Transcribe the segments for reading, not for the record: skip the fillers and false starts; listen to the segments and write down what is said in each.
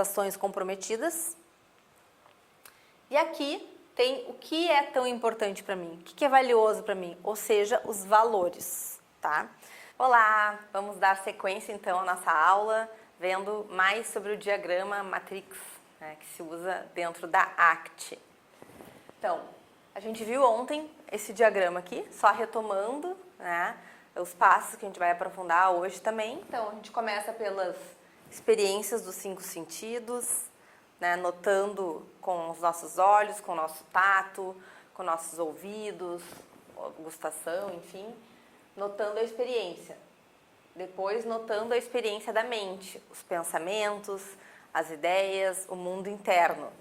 ações comprometidas. E aqui tem o que é tão importante para mim, o que é valioso para mim, ou seja, os valores, tá? Olá, vamos dar sequência então à nossa aula, vendo mais sobre o diagrama Matrix, né, que se usa dentro da ACT. Então, a gente viu ontem esse diagrama aqui, só retomando, né, os passos que a gente vai aprofundar hoje também. Então, a gente começa pelas experiências dos 5 sentidos, né, notando com os nossos olhos, com o nosso tato, com nossos ouvidos, gustação, enfim, notando a experiência. Depois, notando a experiência da mente, os pensamentos, as ideias, o mundo interno.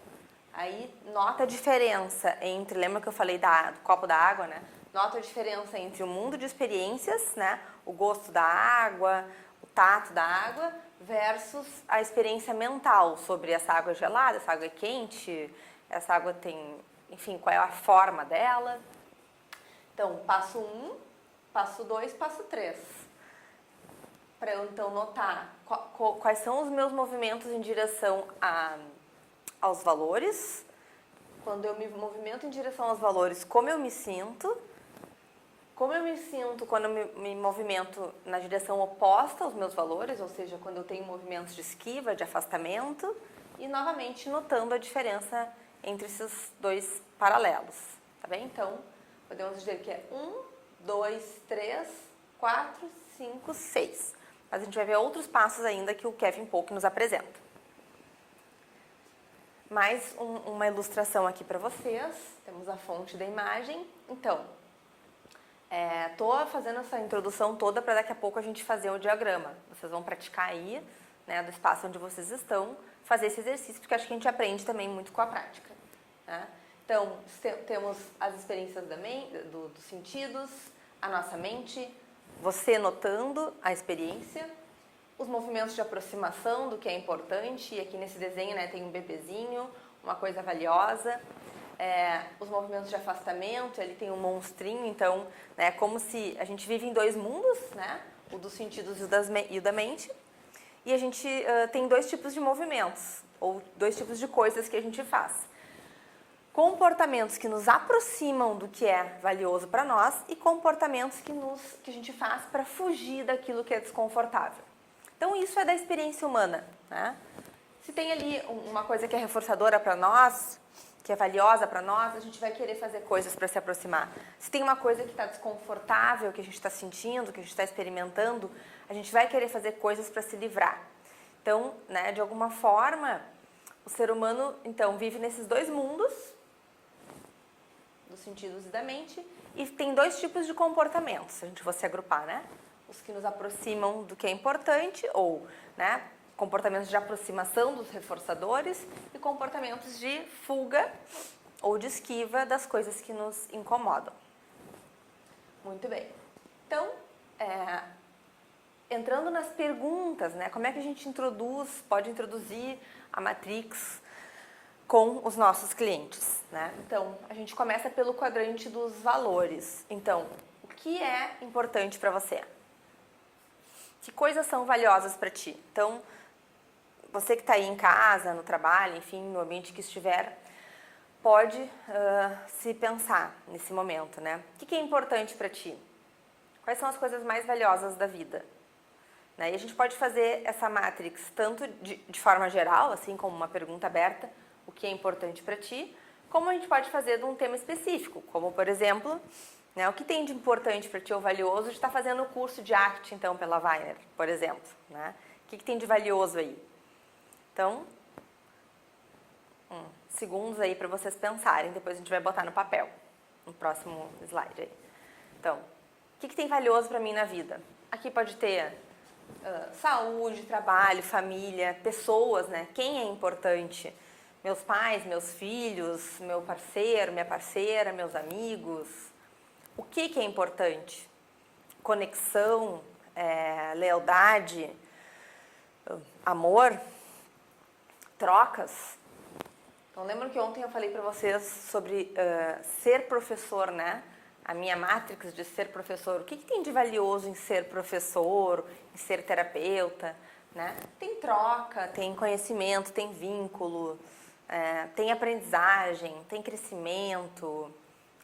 Aí, nota a diferença entre, lembra que eu falei do copo da água, né? Nota a diferença entre o mundo de experiências, né? O gosto da água, o tato da água, versus a experiência mental sobre essa água gelada, essa água é quente, essa água tem, enfim, qual é a forma dela. Então, passo 1, passo 2, passo 3. Para eu, então, notar quais são os meus movimentos em direção aos valores. Quando eu me movimento em direção aos valores, como eu me sinto. Como eu me sinto quando eu me movimento na direção oposta aos meus valores, ou seja, quando eu tenho movimentos de esquiva, de afastamento, e novamente notando a diferença entre esses dois paralelos, tá bem? Então, podemos dizer que é 1, 2, 3, 4, 5, 6. Mas a gente vai ver outros passos ainda que o Kevin Polk nos apresenta. Mais uma ilustração aqui para vocês, temos a fonte da imagem. Então, estou fazendo essa introdução toda para daqui a pouco a gente fazer o diagrama. Vocês vão praticar aí, né, do espaço onde vocês estão, fazer esse exercício, porque acho que a gente aprende também muito com a prática, né? Então, temos as experiências dos sentidos, a nossa mente, você notando a experiência, os movimentos de aproximação do que é importante, e aqui nesse desenho, né, tem um bebezinho, uma coisa valiosa. Os movimentos de afastamento, ele tem um monstrinho, então, né, como se a gente vive em dois mundos, né, o dos sentidos e o da mente, e a gente tem dois tipos de movimentos, ou dois tipos de coisas que a gente faz. Comportamentos que nos aproximam do que é valioso para nós e comportamentos que a gente faz para fugir daquilo que é desconfortável. Então, isso é da experiência humana, né? Se tem ali uma coisa que é reforçadora para nós, que é valiosa para nós, a gente vai querer fazer coisas para se aproximar. Se tem uma coisa que está desconfortável, que a gente está sentindo, que a gente está experimentando, a gente vai querer fazer coisas para se livrar. Então, né, de alguma forma, o ser humano, então, vive nesses dois mundos, dos sentidos e da mente, e tem dois tipos de comportamentos, se a gente fosse agrupar, né? Os que nos aproximam do que é importante, ou, né, comportamentos de aproximação dos reforçadores e comportamentos de fuga ou de esquiva das coisas que nos incomodam. Muito bem. Então, entrando nas perguntas, né, como é que a gente pode introduzir a Matrix com os nossos clientes, né? Então, a gente começa pelo quadrante dos valores. Então, o que é importante para você? Que coisas são valiosas para ti? Então, você que está aí em casa, no trabalho, enfim, no ambiente que estiver, pode se pensar nesse momento, né? O que é importante para ti? Quais são as coisas mais valiosas da vida? Né? E a gente pode fazer essa matrix tanto de forma geral, assim como uma pergunta aberta, o que é importante para ti, como a gente pode fazer de um tema específico, como, por exemplo, né, o que tem de importante para ti ou valioso de estar fazendo o curso de ACT, então, pela Weiner, por exemplo, né? O que tem de valioso aí? Então, segundos aí para vocês pensarem, depois a gente vai botar no papel, no próximo slide aí. Então, o que tem valioso para mim na vida? Aqui pode ter saúde, trabalho, família, pessoas, né? Quem é importante? Meus pais, meus filhos, meu parceiro, minha parceira, meus amigos. O que é importante? Conexão, lealdade, amor, trocas. Então, lembram que ontem eu falei para vocês sobre ser professor, né? A minha matrix de ser professor. O que tem de valioso em ser professor, em ser terapeuta, né? Tem troca, tem conhecimento, tem vínculo, tem aprendizagem, tem crescimento,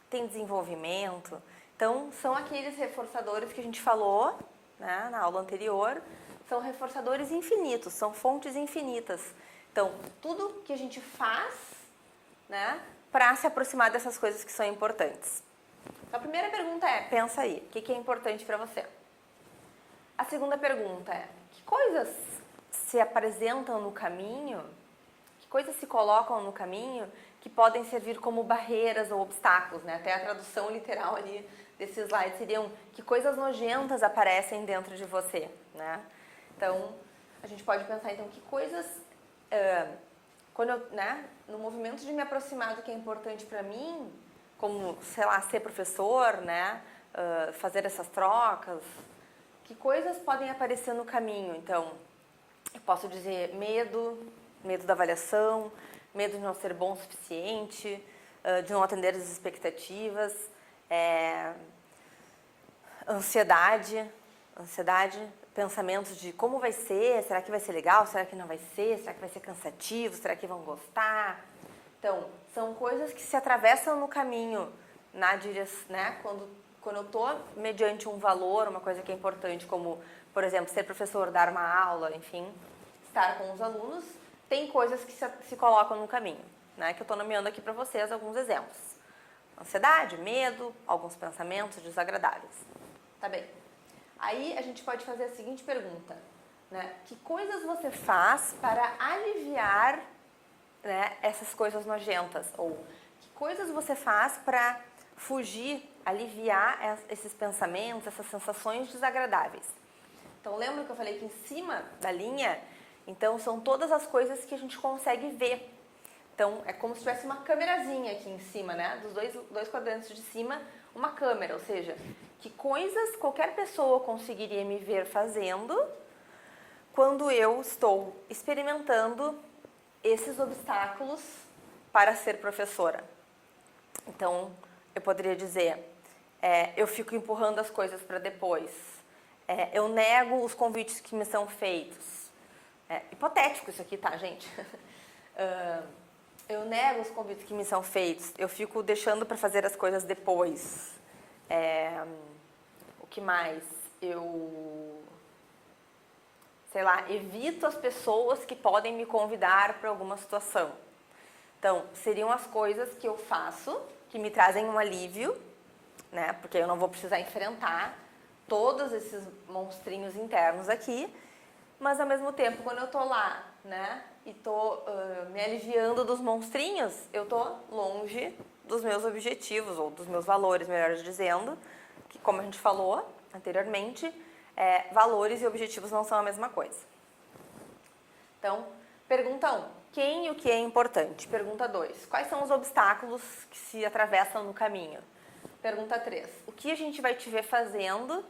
tem desenvolvimento. Então, são aqueles reforçadores que a gente falou, né, na aula anterior, são reforçadores infinitos, são fontes infinitas. Então, tudo que a gente faz, né, para se aproximar dessas coisas que são importantes. Então, a primeira pergunta é, pensa aí, o que é importante para você? A segunda pergunta é, que coisas se apresentam no caminho, que coisas se colocam no caminho que podem servir como barreiras ou obstáculos, né? Até a tradução literal ali desse slide seriam que coisas nojentas aparecem dentro de você, né? Então, a gente pode pensar, então, que coisas, quando eu, né, no movimento de me aproximar do que é importante para mim, como, sei lá, ser professor, né, fazer essas trocas, que coisas podem aparecer no caminho? Então, eu posso dizer medo da avaliação, medo de não ser bom o suficiente, de não atender as expectativas, ansiedade, pensamentos de como vai ser, será que vai ser legal, será que não vai ser, será que vai ser cansativo, será que vão gostar? Então, são coisas que se atravessam no caminho, na direção, né? Quando eu estou mediante um valor, uma coisa que é importante, como, por exemplo, ser professor, dar uma aula, enfim, estar com os alunos, tem coisas que se colocam no caminho, né? Que eu estou nomeando aqui para vocês alguns exemplos. Ansiedade, medo, alguns pensamentos desagradáveis. Tá bem. Aí a gente pode fazer a seguinte pergunta, né? Que coisas você faz para aliviar, né, essas coisas nojentas? Ou que coisas você faz para fugir, aliviar esses pensamentos, essas sensações desagradáveis? Então, lembra que eu falei que em cima da linha, então, são todas as coisas que a gente consegue ver. Então, é como se tivesse uma câmerazinha aqui em cima, né? Dos dois quadrantes de cima, uma câmera. Ou seja, que coisas qualquer pessoa conseguiria me ver fazendo quando eu estou experimentando esses obstáculos para ser professora. Então, eu poderia dizer, eu fico empurrando as coisas para depois. Eu nego os convites que me são feitos. Hipotético isso aqui, tá, gente? Eu nego os convites que me são feitos. Eu fico deixando para fazer as coisas depois. O que mais? Eu, sei lá, evito as pessoas que podem me convidar para alguma situação. Então, seriam as coisas que eu faço que me trazem um alívio, né? Porque eu não vou precisar enfrentar todos esses monstrinhos internos aqui. Mas, ao mesmo tempo, quando eu tô lá, né, e tô me aliviando dos monstrinhos, eu tô longe dos meus objetivos, ou dos meus valores, melhor dizendo, que, como a gente falou anteriormente, valores e objetivos não são a mesma coisa. Então, pergunta 1. Quem e o que é importante? Pergunta 2. Quais são os obstáculos que se atravessam no caminho? Pergunta 3. O que a gente vai te ver fazendo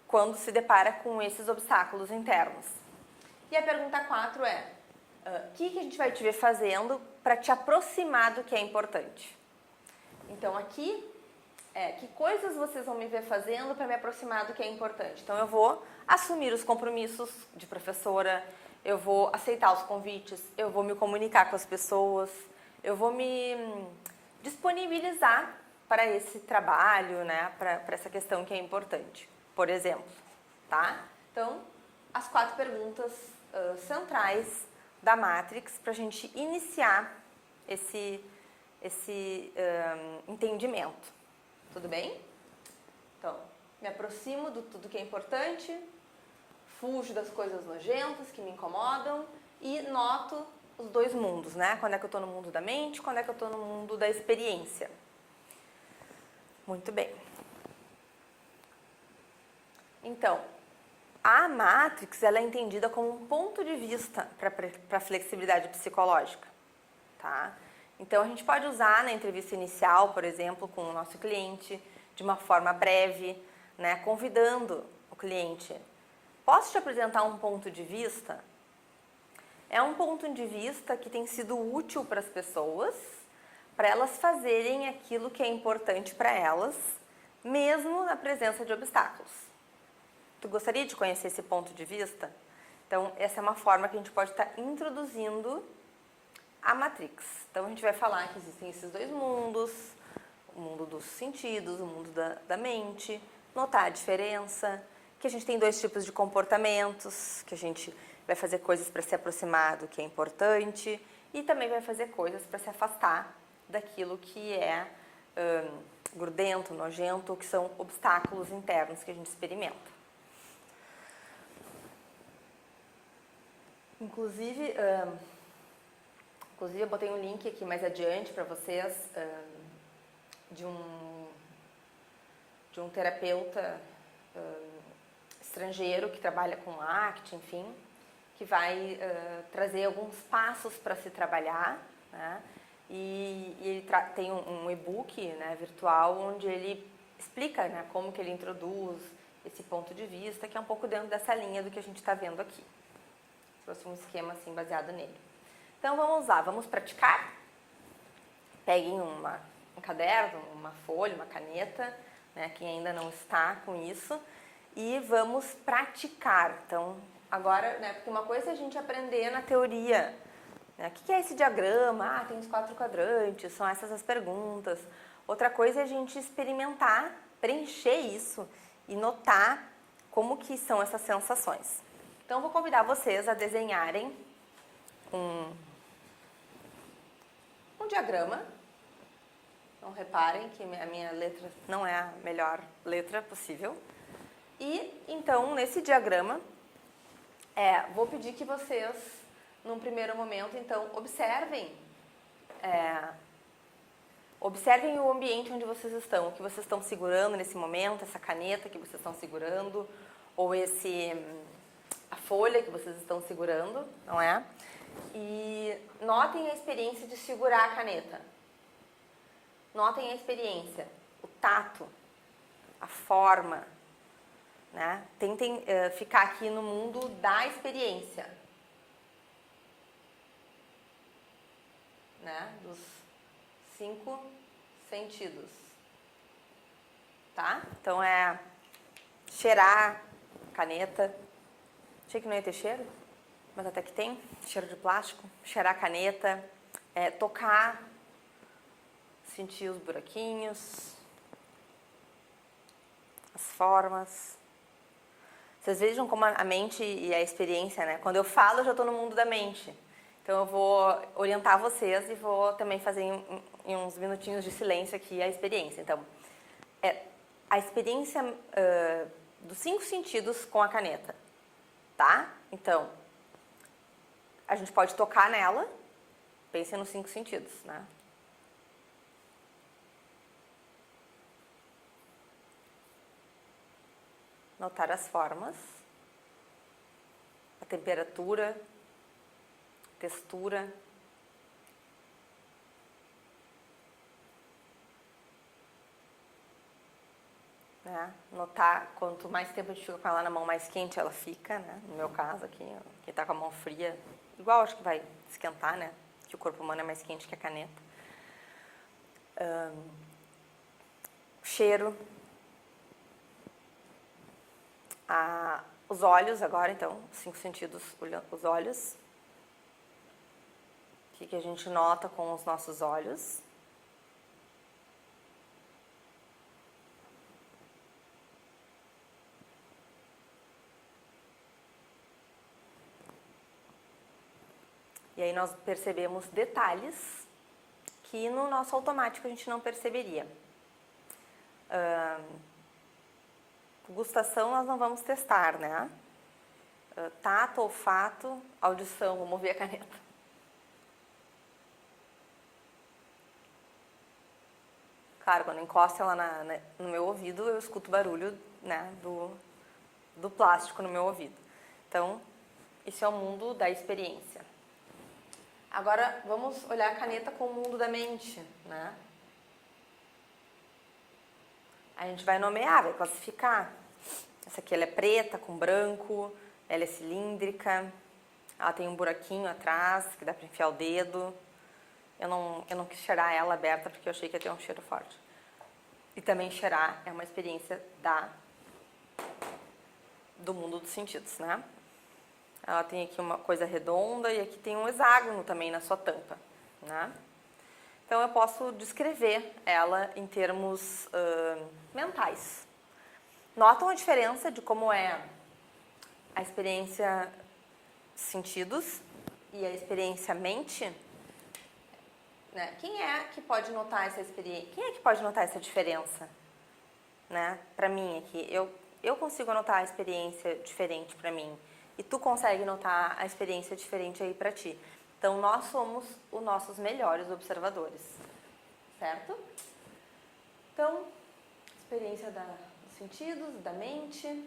quando se depara com esses obstáculos internos? E a pergunta 4 é, o que a gente vai te ver fazendo para te aproximar do que é importante? Então, aqui, que coisas vocês vão me ver fazendo para me aproximar do que é importante? Então, eu vou assumir os compromissos de professora, eu vou aceitar os convites, eu vou me comunicar com as pessoas, eu vou me disponibilizar para esse trabalho, né, para essa questão que é importante, por exemplo, tá? Então, as 4 perguntas centrais da Matrix para a gente iniciar esse entendimento. Tudo bem? Então, me aproximo de tudo que é importante, fujo das coisas nojentas que me incomodam e noto os 2 mundos, né? Quando é que eu estou no mundo da mente, quando é que eu estou no mundo da experiência. Muito bem. Então, a Matrix ela é entendida como um ponto de vista para a flexibilidade psicológica, tá? Então, a gente pode usar na entrevista inicial, por exemplo, com o nosso cliente, de uma forma breve, né, convidando o cliente. Posso te apresentar um ponto de vista? É um ponto de vista que tem sido útil para as pessoas, para elas fazerem aquilo que é importante para elas, mesmo na presença de obstáculos. Tu gostaria de conhecer esse ponto de vista? Então, essa é uma forma que a gente pode estar introduzindo a Matrix. Então, a gente vai falar que existem esses dois mundos, o mundo dos sentidos, o mundo da mente, notar a diferença, que a gente tem dois tipos de comportamentos, que a gente vai fazer coisas para se aproximar do que é importante e também vai fazer coisas para se afastar daquilo que é grudento, nojento, que são obstáculos internos que a gente experimenta. Inclusive eu botei um link aqui mais adiante para vocês de um terapeuta estrangeiro que trabalha com ACT, enfim, que vai trazer alguns passos para se trabalhar, né? E ele tem um e-book, né, virtual, onde ele explica, né, como que ele introduz esse ponto de vista, que é um pouco dentro dessa linha do que a gente está vendo aqui. Trouxe um esquema assim baseado nele. Então vamos lá, vamos praticar. Peguem um caderno, uma folha, uma caneta, né, quem ainda não está com isso, e vamos praticar. Então, agora, né, porque uma coisa é a gente aprender na teoria, né, o que é esse diagrama? Ah, tem os 4 quadrantes, são essas as perguntas. Outra coisa é a gente experimentar, preencher isso e notar como que são essas sensações. Então, vou convidar vocês a desenharem um diagrama. Então, reparem que a minha letra não é a melhor letra possível. E, então, nesse diagrama, vou pedir que vocês, num primeiro momento, então, observem o ambiente onde vocês estão, o que vocês estão segurando nesse momento, essa caneta que vocês estão segurando, ou a folha que vocês estão segurando, não é? E notem a experiência de segurar a caneta. Notem a experiência, o tato, a forma, né? Tentem ficar aqui no mundo da experiência, né? Dos 5 sentidos, tá? Então cheirar caneta. Achei que não ia ter cheiro, mas até que tem. Cheiro de plástico. Cheirar a caneta, tocar, sentir os buraquinhos, as formas. Vocês vejam como a mente e a experiência, né? Quando eu falo, eu já estou no mundo da mente. Então, eu vou orientar vocês e vou também fazer em uns minutinhos de silêncio aqui a experiência. Então, a experiência dos 5 sentidos com a caneta, tá? Então, a gente pode tocar nela, pensem nos 5 sentidos, né? Notar as formas, a temperatura, textura. Né? Notar quanto mais tempo a gente fica com ela na mão, mais quente ela fica, né? No meu caso aqui, quem está com a mão fria, igual acho que vai esquentar, né? Que o corpo humano é mais quente que a caneta. Cheiro. Os olhos agora, então, 5 sentidos, os olhos. O que a gente nota com os nossos olhos? E aí nós percebemos detalhes que no nosso automático a gente não perceberia. Gustação nós não vamos testar, né? Tato, olfato, audição, vou mover a caneta. Claro, quando encosta ela no meu ouvido, eu escuto o barulho, né, do plástico no meu ouvido. Então, isso é o mundo da experiência. Agora, vamos olhar a caneta com o mundo da mente, né? A gente vai nomear, vai classificar. Essa aqui ela é preta com branco, ela é cilíndrica, ela tem um buraquinho atrás que dá para enfiar o dedo. Eu não quis cheirar ela aberta porque eu achei que ia ter um cheiro forte. E também cheirar é uma experiência da do mundo dos sentidos, né? Ela tem aqui uma coisa redonda e aqui tem um hexágono também na sua tampa, né? Então, eu posso descrever ela em termos mentais. Notam a diferença de como é a experiência sentidos e a experiência mente? Né? Quem é que pode notar essa experiência? Quem é que pode notar essa diferença? Né? Para mim aqui, eu consigo notar a experiência diferente para mim e tu consegue notar a experiência diferente aí para ti. Então, nós somos os nossos melhores observadores, certo? Então, experiência dos sentidos, da mente,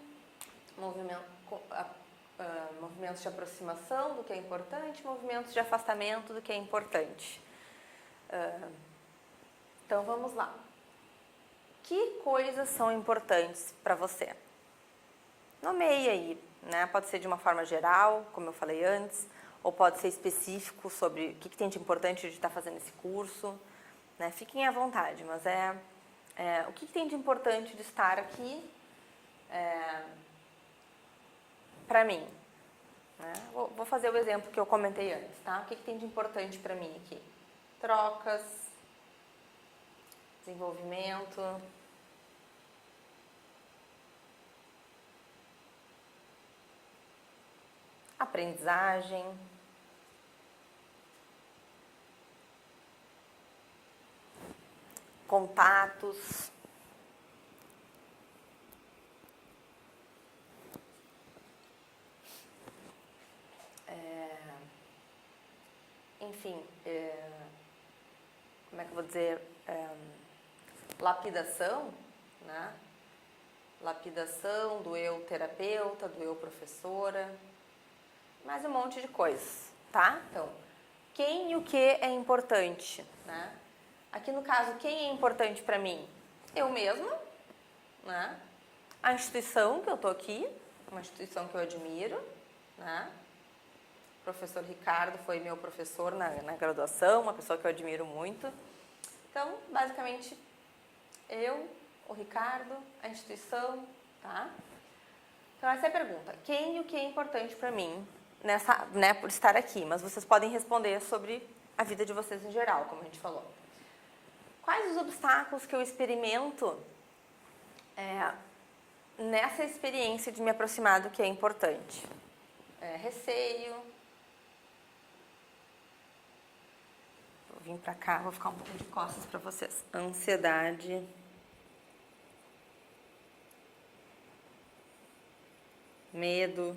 movimentos de aproximação do que é importante, movimentos de afastamento do que é importante. Então, vamos lá. Que coisas são importantes para você? Nomeie aí, né? Pode ser de uma forma geral, como eu falei antes, ou pode ser específico sobre o que tem de importante de estar fazendo esse curso, né? Fiquem à vontade, mas o que tem de importante de estar aqui para mim? Né? Vou fazer o exemplo que eu comentei antes, tá? O que tem de importante para mim aqui? Trocas, desenvolvimento, aprendizagem, contatos, enfim, como é que eu vou dizer, lapidação, né? Lapidação do eu terapeuta, do eu professora, mais um monte de coisas, tá? Então, quem e o que é importante, né? Aqui no caso, quem é importante para mim? Eu mesma, né? A instituição que eu tô aqui, uma instituição que eu admiro, né? O professor Ricardo foi meu professor na graduação, uma pessoa que eu admiro muito. Então, basicamente, eu, o Ricardo, a instituição, tá? Então, essa é a pergunta. Quem e o que é importante para mim, né, por estar aqui? Mas vocês podem responder sobre a vida de vocês em geral, como a gente falou. Quais os obstáculos que eu experimento nessa experiência de me aproximar do que é importante? Receio. Vou vir para cá, vou ficar um pouco de costas para vocês. Ansiedade. Medo,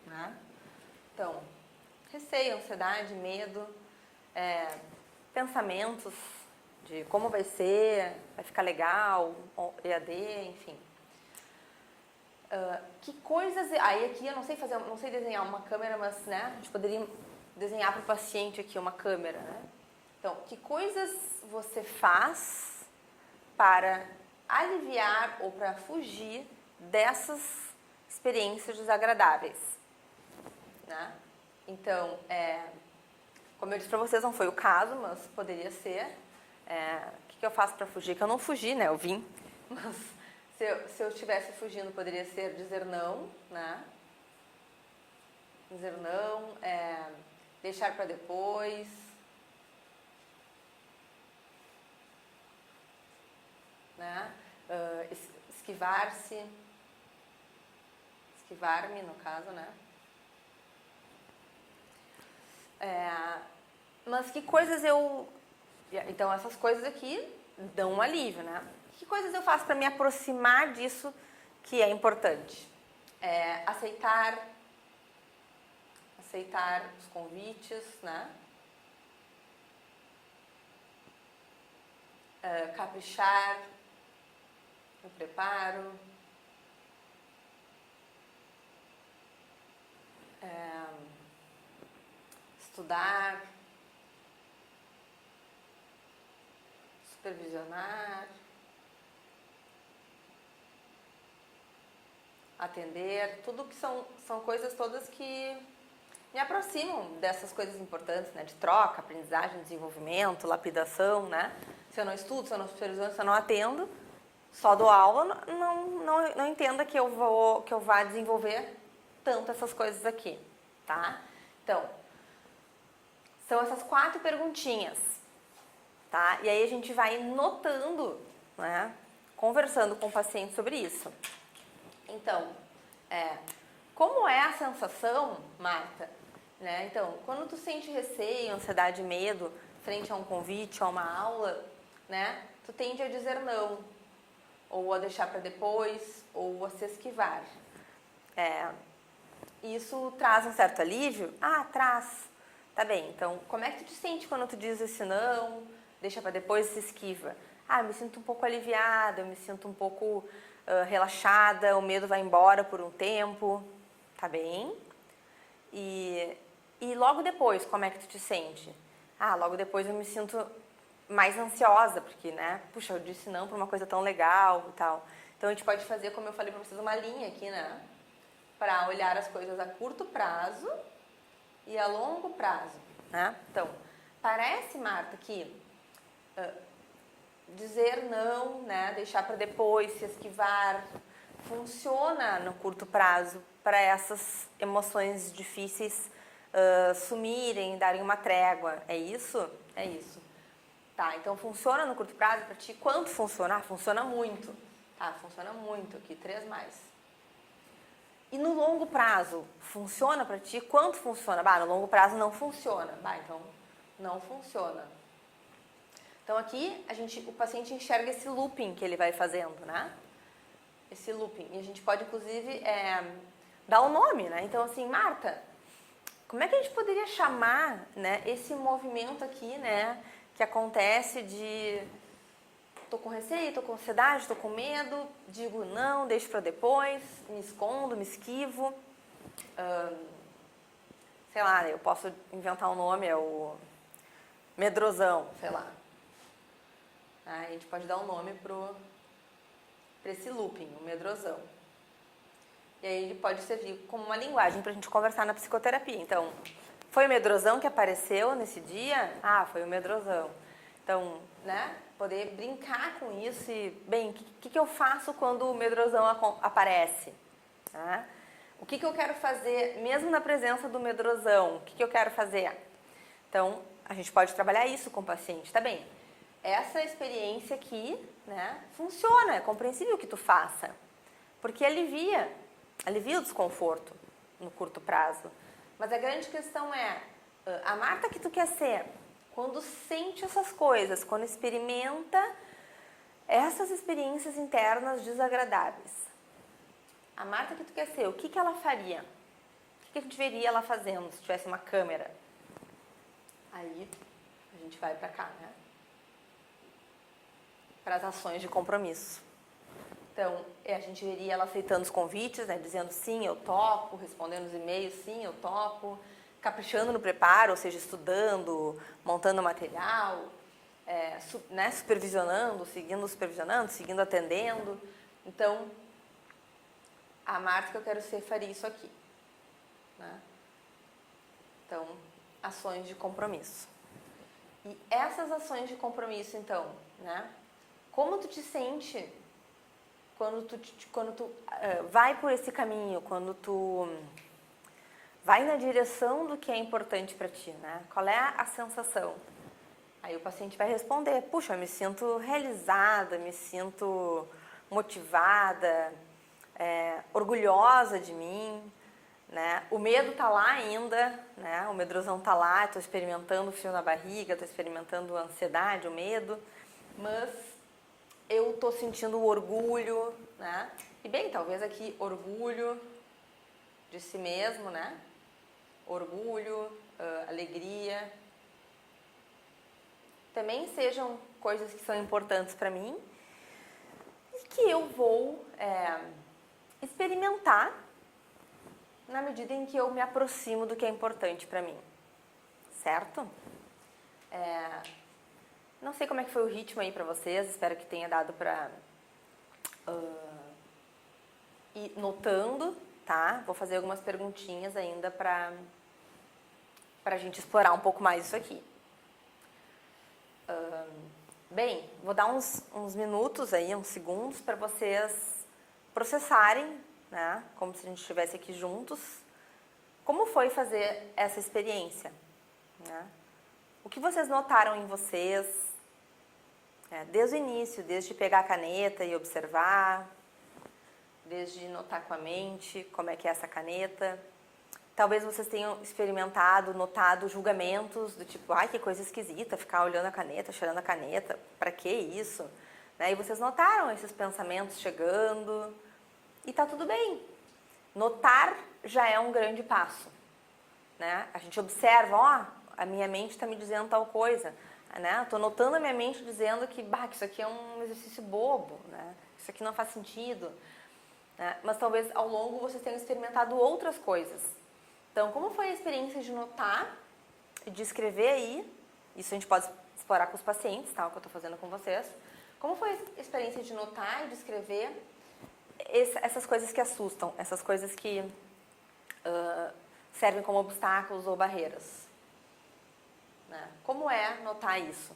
né? Então, receio, ansiedade, medo, pensamentos de como vai ser, vai ficar legal, EAD, enfim. Que coisas... Aí aqui eu não sei desenhar uma câmera, mas, né, a gente poderia desenhar para o paciente aqui uma câmera, né? Então, que coisas você faz para aliviar ou para fugir dessas experiências desagradáveis, né? Então, como eu disse para vocês, não foi o caso, mas poderia ser. O que eu faço para fugir? Que eu não fugi, né? Eu vim. Mas se eu estivesse fugindo, poderia ser dizer não, né? Dizer não, deixar para depois. Né? Esquivar-se. Esquivar-me, no caso, né? Mas que coisas Então, essas coisas aqui dão um alívio, né? Que coisas eu faço para me aproximar disso que é importante? Aceitar os convites, né? Caprichar no preparo. Estudar, supervisionar, atender, tudo que são coisas todas que me aproximam dessas coisas importantes, né? De troca, aprendizagem, desenvolvimento, lapidação, né? Se eu não estudo, se eu não supervisiono, se eu não atendo, só dou aula, não entenda que eu vá desenvolver tanto essas coisas aqui, tá? Então, são essas 4 perguntinhas, tá? E aí a gente vai notando, né? Conversando com o paciente sobre isso. Então, como é a sensação, Marta? Né? Então, quando tu sente receio, ansiedade, medo, frente a um convite, a uma aula, né? Tu tende a dizer não, ou a deixar para depois, ou a se esquivar. Isso traz um certo alívio? Ah, traz. Tá bem, então, como é que tu te sente quando tu diz esse não, deixa para depois e se esquiva? Ah, eu me sinto um pouco aliviada, eu me sinto um pouco relaxada, o medo vai embora por um tempo. Tá bem? E logo depois, como é que tu te sente? Ah, logo depois eu me sinto mais ansiosa, porque, né? Puxa, eu disse não para uma coisa tão legal e tal. Então, a gente pode fazer, como eu falei para vocês, uma linha aqui, né? Para olhar as coisas a curto prazo e a longo prazo, né? Então, parece, Marta, que dizer não, né? Deixar para depois, se esquivar, funciona no curto prazo para essas emoções difíceis sumirem, darem uma trégua. É isso? É isso. Tá, então funciona no curto prazo para ti? Quanto funciona? Ah, funciona muito. Tá, funciona muito aqui, 3 mais. E no longo prazo, funciona para ti? Quanto funciona? Bah, no longo prazo não funciona. Bah, então não funciona. Então aqui o paciente enxerga esse looping que ele vai fazendo, né? Esse looping. E a gente pode, inclusive, dar um nome, né? Então, assim, Marta, como é que a gente poderia chamar, né, esse movimento aqui, né, que acontece de tô com receio, tô com ansiedade, tô com medo, digo não, deixo para depois, me escondo, me esquivo. Sei lá, eu posso inventar um nome, é o medrosão, sei lá. A gente pode dar um nome para esse looping, o medrosão. E aí ele pode servir como uma linguagem para a gente conversar na psicoterapia. Então, foi o medrosão que apareceu nesse dia? Ah, foi o medrosão. Então, né, poder brincar com isso e, bem, o que eu faço quando o medrosão aparece? Né? O que eu quero fazer, mesmo na presença do medrosão? O que eu quero fazer? Então, a gente pode trabalhar isso com o paciente, tá bem? Essa experiência aqui, né, funciona, é compreensível que tu faça, porque alivia o desconforto no curto prazo. Mas a grande questão é, a Marta que tu quer ser, quando sente essas coisas, quando experimenta essas experiências internas desagradáveis, a Marta que tu quer ser, o que ela faria? O que a gente veria ela fazendo se tivesse uma câmera? Aí a gente vai pra cá, né? Para as ações de compromisso. Então, a gente veria ela aceitando os convites, né, dizendo sim, eu topo, respondendo os e-mails, sim, eu topo, caprichando no preparo, ou seja, estudando, montando material, né, supervisionando, seguindo atendendo. Então, a Marta que eu quero ser faria isso aqui. Né? Então, ações de compromisso. E essas ações de compromisso, então, né, como tu te sente quando tu vai por esse caminho, quando tu vai na direção do que é importante para ti, né? Qual é a sensação? Aí o paciente vai responder, puxa, eu me sinto realizada, me sinto motivada, orgulhosa de mim, né? O medo tá lá ainda, né? O medrosão tá lá, estou experimentando o frio na barriga, estou experimentando a ansiedade, o medo, mas eu estou sentindo o orgulho, né? E bem, talvez aqui orgulho de si mesmo, né? Orgulho, alegria. Também sejam coisas que são importantes para mim e que eu vou experimentar na medida em que eu me aproximo do que é importante para mim. Certo? Não sei como é que foi o ritmo aí pra vocês, espero que tenha dado pra ir notando, tá? Vou fazer algumas perguntinhas ainda pra gente explorar um pouco mais isso aqui. Bem, vou dar uns minutos aí, uns segundos, para vocês processarem, né? Como se a gente estivesse aqui juntos. Como foi fazer essa experiência? Né? O que vocês notaram em vocês? Desde o início, desde pegar a caneta e observar, desde notar com a mente como é que é essa caneta. Talvez vocês tenham experimentado, notado julgamentos do tipo, ai, que coisa esquisita, ficar olhando a caneta, cheirando a caneta, pra que isso? Né? E vocês notaram esses pensamentos chegando e tá tudo bem. Notar já é um grande passo. Né? A gente observa, ó, a minha mente está me dizendo tal coisa. Né? Estou notando a minha mente dizendo que isso aqui é um exercício bobo, né? Isso aqui não faz sentido. Né? Mas talvez ao longo vocês tenham experimentado outras coisas. Então, como foi a experiência de notar e de escrever aí? Isso a gente pode explorar com os pacientes, tá? O que eu estou fazendo com vocês. Como foi a experiência de notar e de escrever essas coisas que assustam, essas coisas que servem como obstáculos ou barreiras? Né? Como é notar isso?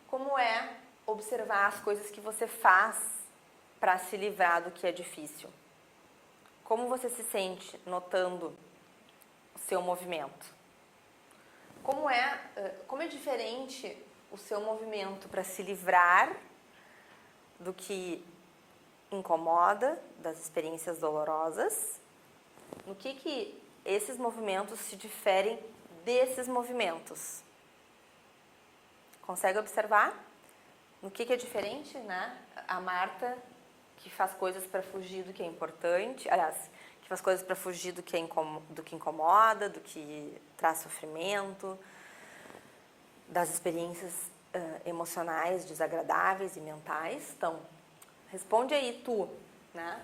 Como é observar as coisas que você faz para se livrar do que é difícil? Como você se sente notando o seu movimento? Como é diferente o seu movimento para se livrar do que incomoda, das experiências dolorosas? No que esses movimentos se diferem desses movimentos? Consegue observar? No que é diferente, né? A Marta, que faz coisas para fugir do que é importante, aliás, que faz coisas para fugir do que incomoda, do que traz sofrimento, das experiências emocionais desagradáveis e mentais. Então, responde aí tu, né?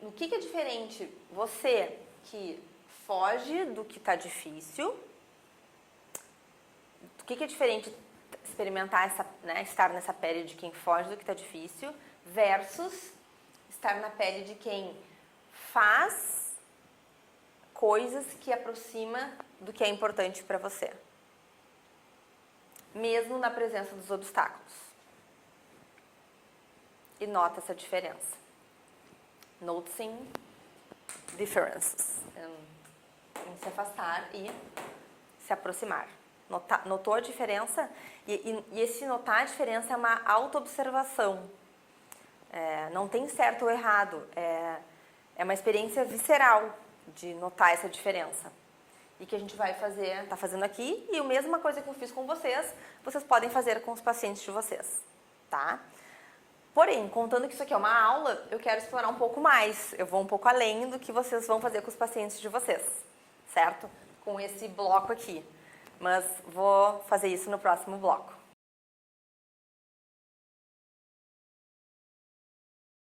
No que é diferente você que foge do que está difícil, o que é diferente experimentar estar nessa pele de quem foge do que está difícil versus estar na pele de quem faz coisas que aproxima do que é importante para você, mesmo na presença dos obstáculos. E nota essa diferença. Noticing differences. Em se afastar e se aproximar. Notou a diferença? E esse notar a diferença é uma auto-observação. Não tem certo ou errado. É uma experiência visceral de notar essa diferença. E que a gente vai tá fazendo aqui. E a mesma coisa que eu fiz com vocês podem fazer com os pacientes de vocês. Tá? Porém, contando que isso aqui é uma aula, eu quero explorar um pouco mais. Eu vou um pouco além do que vocês vão fazer com os pacientes de vocês. Certo? Com esse bloco aqui. Mas vou fazer isso no próximo bloco.